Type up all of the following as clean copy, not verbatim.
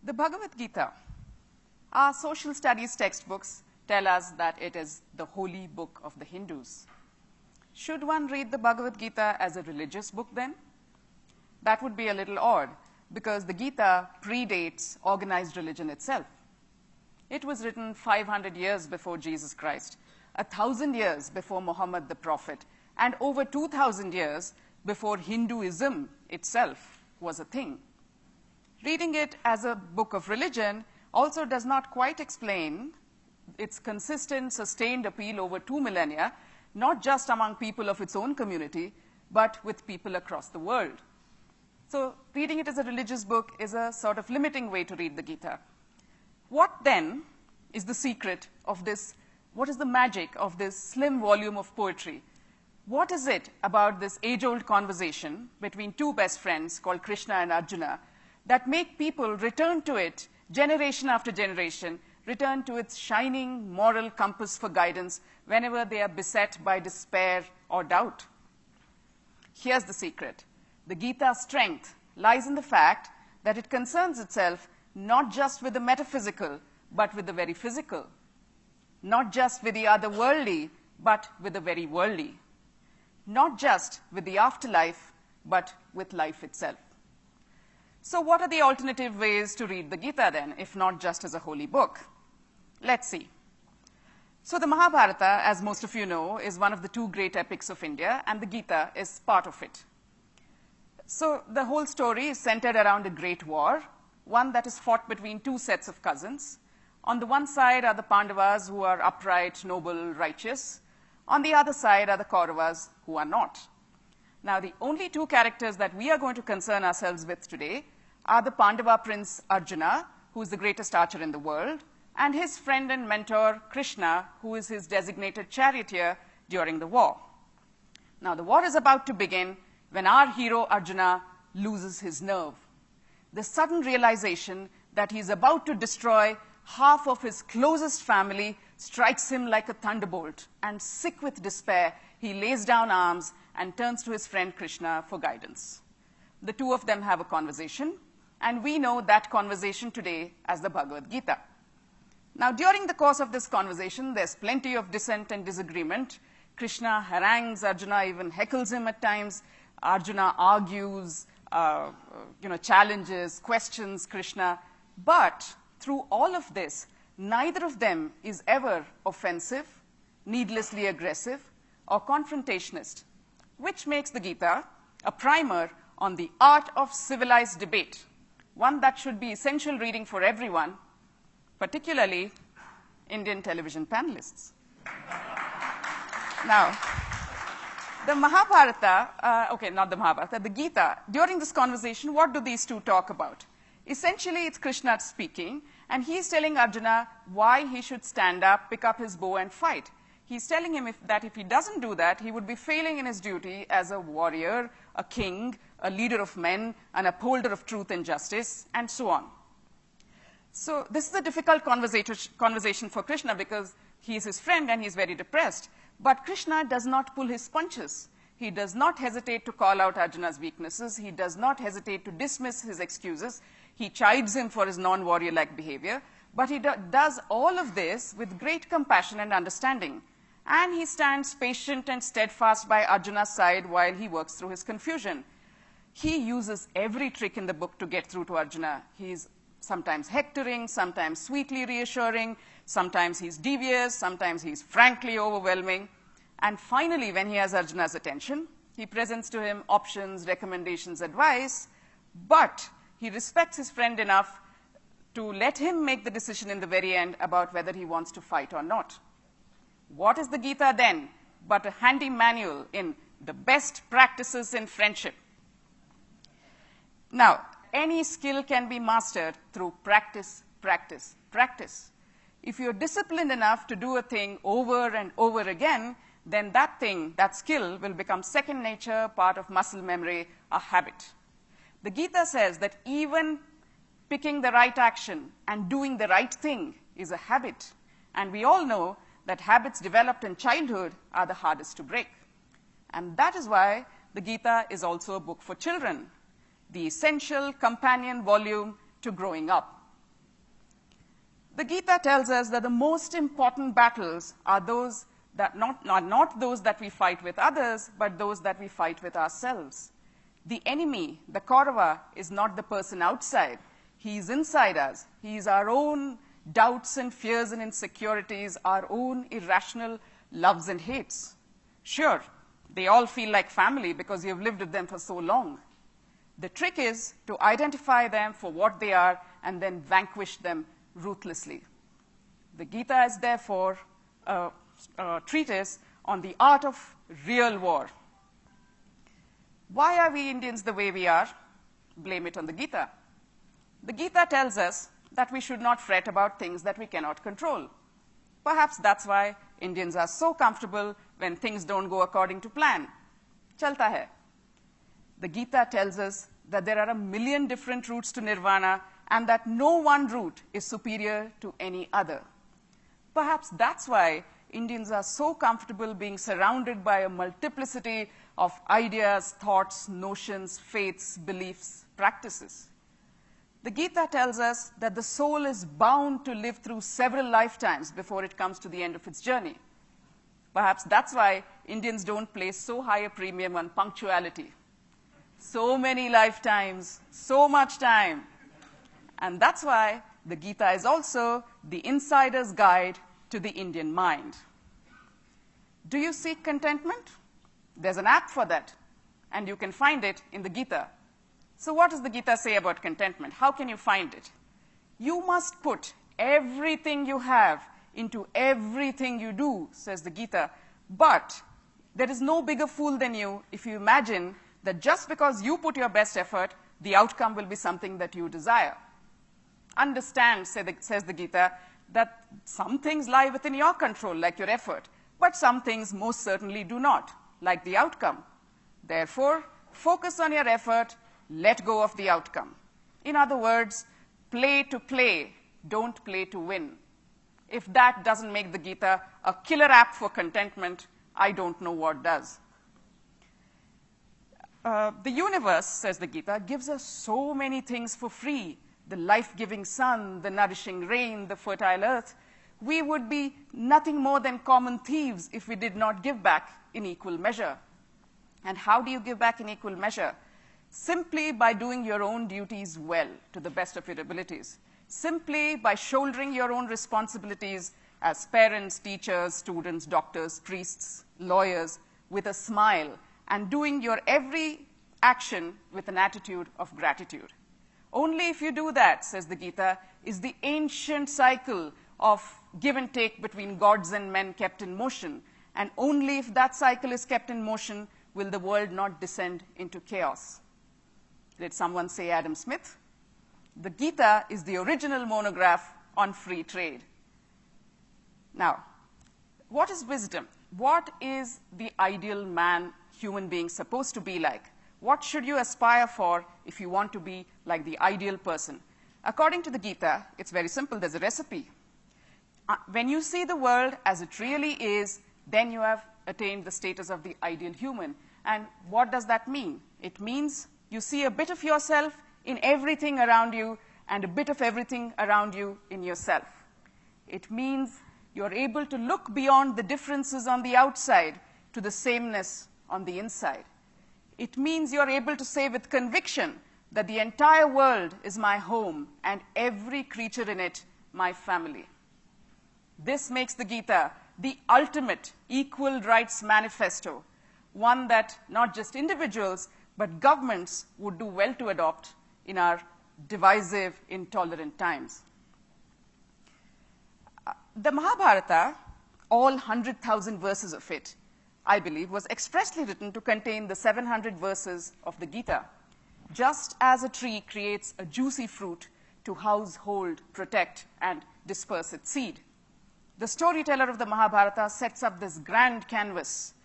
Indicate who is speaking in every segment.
Speaker 1: The Bhagavad Gita, our social studies textbooks tell us that it is the holy book of the Hindus. Should one read the Bhagavad Gita as a religious book then? That would be a little odd, because the Gita predates organized religion itself. It was written 500 years before Jesus Christ, 1,000 years before Muhammad the Prophet, and over 2,000 years before Hinduism itself was a thing. Reading it as a book of religion also does not quite explain its consistent, sustained appeal over 2 millennia, not just among people of its own community, but with people across the world. So reading it as a religious book is a sort of limiting way to read the Gita. What then is the secret of this? What is the magic of this slim volume of poetry? What is it about this age-old conversation between two best friends called Krishna and Arjuna that make people return to it generation after generation, return to its shining moral compass for guidance whenever they are beset by despair or doubt? Here's the secret. The Gita's strength lies in the fact that it concerns itself not just with the metaphysical, but with the very physical. Not just with the otherworldly, but with the very worldly. Not just with the afterlife, but with life itself. So what are the alternative ways to read the Gita then, if not just as a holy book? Let's see. So the Mahabharata, as most of you know, is one of the two great epics of India, and the Gita is part of it. So the whole story is centered around a great war, one that is fought between two sets of cousins. On the one side are the Pandavas, who are upright, noble, righteous. On the other side are the Kauravas, who are not. Now, the only two characters that we are going to concern ourselves with today are the Pandava prince Arjuna, who is the greatest archer in the world, and his friend and mentor Krishna, who is his designated charioteer during the war. Now, the war is about to begin when our hero Arjuna loses his nerve. The sudden realization that he is about to destroy half of his closest family strikes him like a thunderbolt, and sick with despair, he lays down arms and turns to his friend Krishna for guidance. The two of them have a conversation, and we know that conversation today as the Bhagavad Gita. Now, during the course of this conversation, there's plenty of dissent and disagreement. Krishna harangues Arjuna, even heckles him at times. Arjuna argues, challenges, questions Krishna. But through all of this, neither of them is ever offensive, needlessly aggressive, or confrontationist, which makes the Gita a primer on the art of civilized debate, one that should be essential reading for everyone, particularly Indian television panelists. Now, the Mahabharata, not the Mahabharata, the Gita, during this conversation, what do these two talk about? Essentially, it's Krishna speaking, and he's telling Arjuna why he should stand up, pick up his bow, and fight. He's telling him that if he doesn't do that, he would be failing in his duty as a warrior, a king, a leader of men, an upholder of truth and justice, and so on. So this is a difficult conversation for Krishna because he is his friend and he's very depressed. But Krishna does not pull his punches. He does not hesitate to call out Arjuna's weaknesses. He does not hesitate to dismiss his excuses. He chides him for his non-warrior-like behavior. But he does all of this with great compassion and understanding. And he stands patient and steadfast by Arjuna's side while he works through his confusion. He uses every trick in the book to get through to Arjuna. He's sometimes hectoring, sometimes sweetly reassuring, sometimes he's devious, sometimes he's frankly overwhelming. And finally, when he has Arjuna's attention, he presents to him options, recommendations, advice, but he respects his friend enough to let him make the decision in the very end about whether he wants to fight or not. What is the Gita then but a handy manual in the best practices in friendship? Now, any skill can be mastered through practice, practice, practice. If you're disciplined enough to do a thing over and over again, then that thing, that skill, will become second nature, part of muscle memory, a habit. The Gita says that even picking the right action and doing the right thing is a habit. And we all know that habits developed in childhood are the hardest to break. And that is why the Gita is also a book for children, the essential companion volume to growing up. The Gita tells us that the most important battles are those that not those that we fight with others, but those that we fight with ourselves. The enemy, the Kaurava, is not the person outside. He is inside us. He is our own doubts and fears and insecurities, our own irrational loves and hates. Sure, they all feel like family because you've lived with them for so long. The trick is to identify them for what they are and then vanquish them ruthlessly. The Gita is therefore a treatise on the art of real war. Why are we Indians the way we are? Blame it on the Gita. The Gita tells us that we should not fret about things that we cannot control. Perhaps that's why Indians are so comfortable when things don't go according to plan. Chalta hai. The Gita tells us that there are 1 million different routes to nirvana and that no one route is superior to any other. Perhaps that's why Indians are so comfortable being surrounded by a multiplicity of ideas, thoughts, notions, faiths, beliefs, practices. The Gita tells us that the soul is bound to live through several lifetimes before it comes to the end of its journey. Perhaps that's why Indians don't place so high a premium on punctuality. So many lifetimes, so much time. And that's why the Gita is also the insider's guide to the Indian mind. Do you seek contentment? There's an app for that, and you can find it in the Gita. So what does the Gita say about contentment? How can you find it? You must put everything you have into everything you do, says the Gita. But there is no bigger fool than you if you imagine that just because you put your best effort, the outcome will be something that you desire. Understand, says the Gita, that some things lie within your control, like your effort, but some things most certainly do not, like the outcome. Therefore, focus on your effort, let go of the outcome. In other words, play to play, don't play to win. If that doesn't make the Gita a killer app for contentment, I don't know what does. The universe, says the Gita, gives us so many things for free. The life-giving sun, the nourishing rain, the fertile earth. We would be nothing more than common thieves if we did not give back in equal measure. And how do you give back in equal measure? Simply by doing your own duties well, to the best of your abilities. Simply by shouldering your own responsibilities as parents, teachers, students, doctors, priests, lawyers, with a smile, and doing your every action with an attitude of gratitude. Only if you do that, says the Gita, is the ancient cycle of give and take between gods and men kept in motion. And only if that cycle is kept in motion will the world not descend into chaos. Did someone say Adam Smith? The Gita is the original monograph on free trade. Now, what is wisdom? What is the ideal man, human being supposed to be like? What should you aspire for if you want to be like the ideal person? According to the Gita, it's very simple. There's a recipe. When you see the world as it really is, then you have attained the status of the ideal human. And what does that mean? It means you see a bit of yourself in everything around you and a bit of everything around you in yourself. It means you're able to look beyond the differences on the outside to the sameness on the inside. It means you're able to say with conviction that the entire world is my home and every creature in it my family. This makes the Gita the ultimate equal rights manifesto, one that not just individuals, but governments would do well to adopt in our divisive, intolerant times. The Mahabharata, all 100,000 verses of it, I believe, was expressly written to contain the 700 verses of the Gita, just as a tree creates a juicy fruit to house, hold, protect, and disperse its seed. The storyteller of the Mahabharata sets up this grand canvas,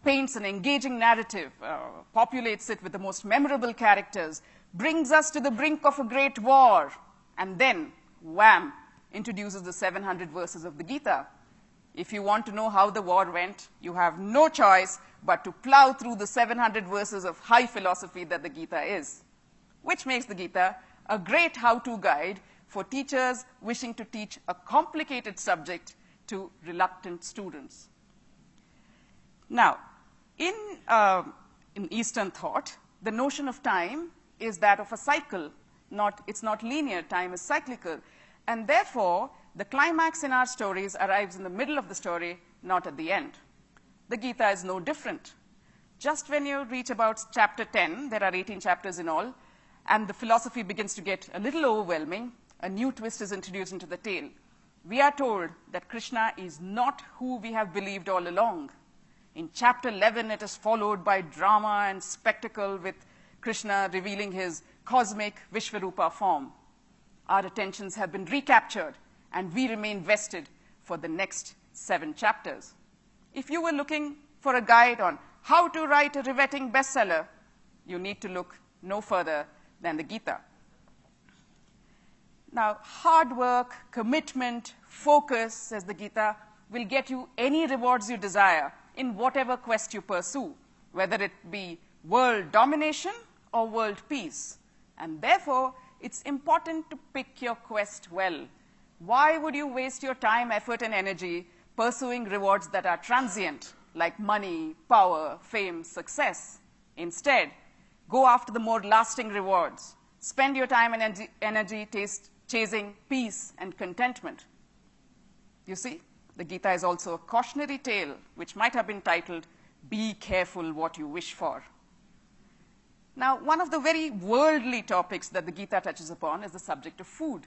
Speaker 1: paints an engaging narrative, populates it with the most memorable characters, brings us to the brink of a great war, and then, wham, introduces the 700 verses of the Gita. If you want to know how the war went, you have no choice but to plow through the 700 verses of high philosophy that the Gita is, which makes the Gita a great how-to guide for teachers wishing to teach a complicated subject to reluctant students. Now, in Eastern thought, the notion of time is that of a cycle. It's not linear. Time is cyclical. And therefore, the climax in our stories arrives in the middle of the story, not at the end. The Gita is no different. Just when you reach about chapter 10, there are 18 chapters in all, and the philosophy begins to get a little overwhelming, a new twist is introduced into the tale. We are told that Krishna is not who we have believed all along. In chapter 11, it is followed by drama and spectacle with Krishna revealing his cosmic Vishvarupa form. Our attentions have been recaptured, and we remain vested for the next 7 chapters. If you were looking for a guide on how to write a riveting bestseller, you need to look no further than the Gita. Now, hard work, commitment, focus, says the Gita, will get you any rewards you desire in whatever quest you pursue, whether it be world domination or world peace. And therefore, it's important to pick your quest well. Why would you waste your time, effort, and energy pursuing rewards that are transient, like money, power, fame, success? Instead, go after the more lasting rewards. Spend your time and energy chasing peace and contentment. You see, the Gita is also a cautionary tale, which might have been titled, "Be careful what you wish for." Now, one of the very worldly topics that the Gita touches upon is the subject of food.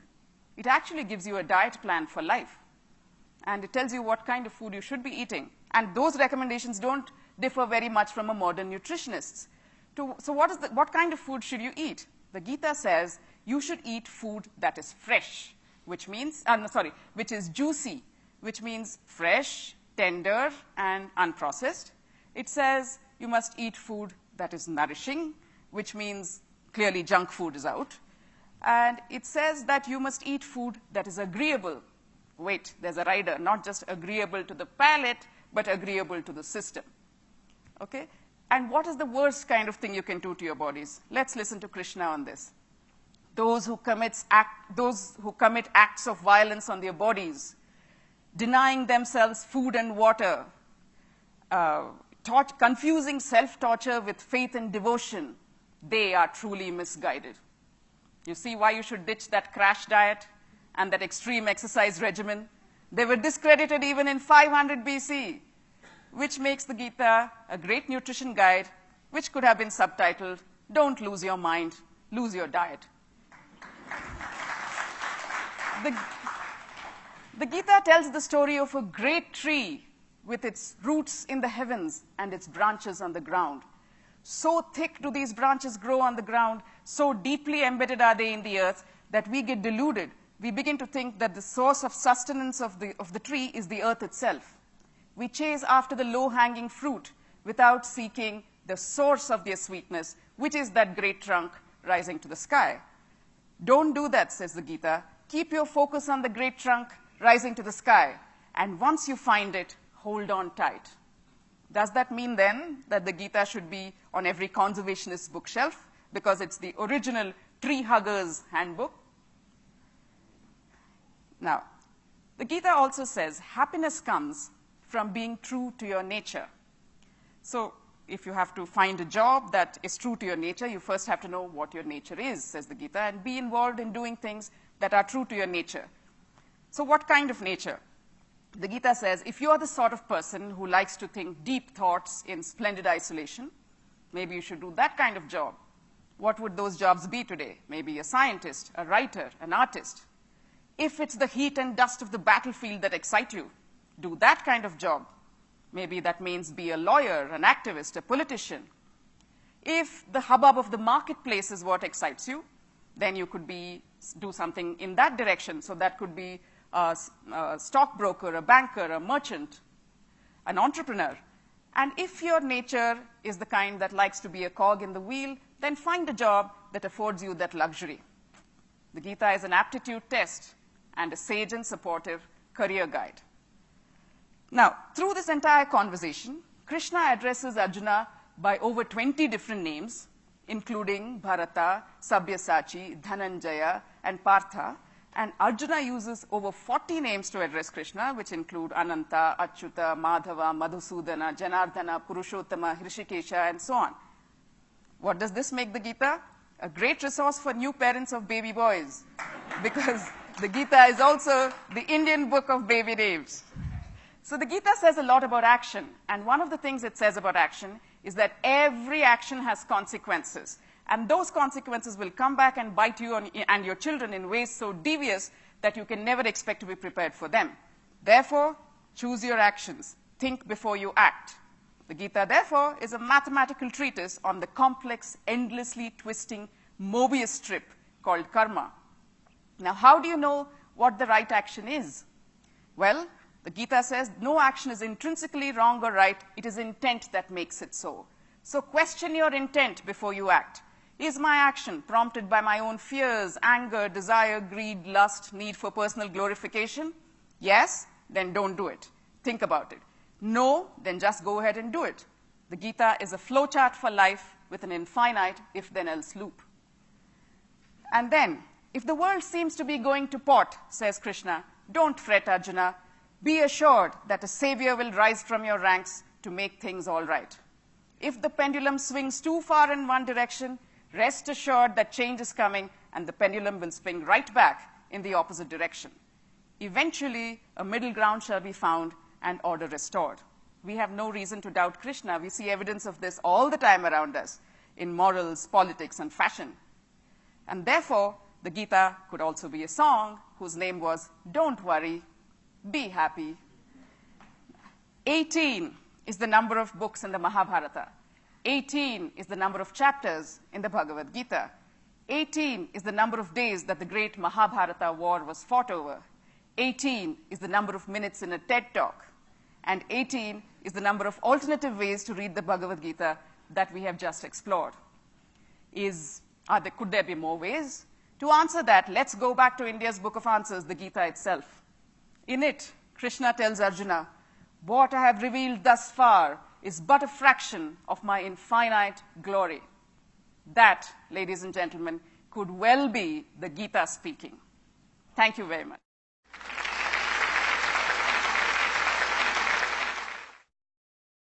Speaker 1: It actually gives you a diet plan for life. And it tells you what kind of food you should be eating. And those recommendations don't differ very much from a modern nutritionist's. So what kind of food should you eat? The Gita says you should eat food that is fresh, which is juicy, which means fresh, tender, and unprocessed. It says you must eat food that is nourishing, which means clearly junk food is out. And it says that you must eat food that is agreeable. Wait, there's a rider, not just agreeable to the palate, but agreeable to the system. Okay? And what is the worst kind of thing you can do to your bodies? Let's listen to Krishna on this. Those who commit acts of violence on their bodies, denying themselves food and water, confusing self-torture with faith and devotion, they are truly misguided. You see why you should ditch that crash diet and that extreme exercise regimen? They were discredited even in 500 BC, which makes the Gita a great nutrition guide, which could have been subtitled, "Don't lose your mind, lose your diet." The Gita tells the story of a great tree with its roots in the heavens and its branches on the ground. So thick do these branches grow on the ground, so deeply embedded are they in the earth, that we get deluded. We begin to think that the source of sustenance of the tree is the earth itself. We chase after the low-hanging fruit without seeking the source of their sweetness, which is that great trunk rising to the sky. Don't do that, says the Gita. Keep your focus on the great trunk rising to the sky, and once you find it, hold on tight. Does that mean then that the Gita should be on every conservationist bookshelf because it's the original tree hugger's handbook? Now, the Gita also says happiness comes from being true to your nature. So if you have to find a job that is true to your nature, you first have to know what your nature is, says the Gita, and be involved in doing things that are true to your nature. So what kind of nature? The Gita says, if you're the sort of person who likes to think deep thoughts in splendid isolation, maybe you should do that kind of job. What would those jobs be today? Maybe a scientist, a writer, an artist. If it's the heat and dust of the battlefield that excite you, do that kind of job. Maybe that means be a lawyer, an activist, a politician. If the hubbub of the marketplace is what excites you, then you could do something in that direction. So that could be a stockbroker, a banker, a merchant, an entrepreneur. And if your nature is the kind that likes to be a cog in the wheel, then find a job that affords you that luxury. The Gita is an aptitude test and a sage and supportive career guide. Now, through this entire conversation, Krishna addresses Arjuna by over 20 different names, including Bharata, Sabyasachi, Dhananjaya, and Partha. And Arjuna uses over 40 names to address Krishna, which include Ananta, Achyuta, Madhava, Madhusudana, Janardana, Purushottama, Hrishikesha, and so on. What does this make the Gita? A great resource for new parents of baby boys, because the Gita is also the Indian book of baby names. So the Gita says a lot about action, and one of the things it says about action is that every action has consequences. And those consequences will come back and bite you and your children in ways so devious that you can never expect to be prepared for them. Therefore, choose your actions. Think before you act. The Gita, therefore, is a mathematical treatise on the complex, endlessly twisting Mobius strip called karma. Now, how do you know what the right action is? Well, the Gita says no action is intrinsically wrong or right. It is intent that makes it so. So question your intent before you act. Is my action prompted by my own fears, anger, desire, greed, lust, need for personal glorification? Yes? Then don't do it. Think about it. No? Then just go ahead and do it. The Gita is a flowchart for life with an infinite if-then-else loop. And then, if the world seems to be going to pot, says Krishna, don't fret, Arjuna. Be assured that a savior will rise from your ranks to make things all right. If the pendulum swings too far in one direction, rest assured that change is coming and the pendulum will swing right back in the opposite direction. Eventually, a middle ground shall be found and order restored. We have no reason to doubt Krishna. We see evidence of this all the time around us in morals, politics, and fashion. And therefore, the Gita could also be a song whose name was Don't Worry, Be Happy. 18 is the number of books in the Mahabharata. 18 is the number of chapters in the Bhagavad Gita. 18 is the number of days that the great Mahabharata war was fought over. 18 is the number of minutes in a TED Talk. And 18 is the number of alternative ways to read the Bhagavad Gita that we have just explored. Could there be more ways? To answer that, let's go back to India's Book of Answers, the Gita itself. In it, Krishna tells Arjuna, what I have revealed thus far is but a fraction of my infinite glory. That, ladies and gentlemen, could well be the Gita speaking. Thank you very much.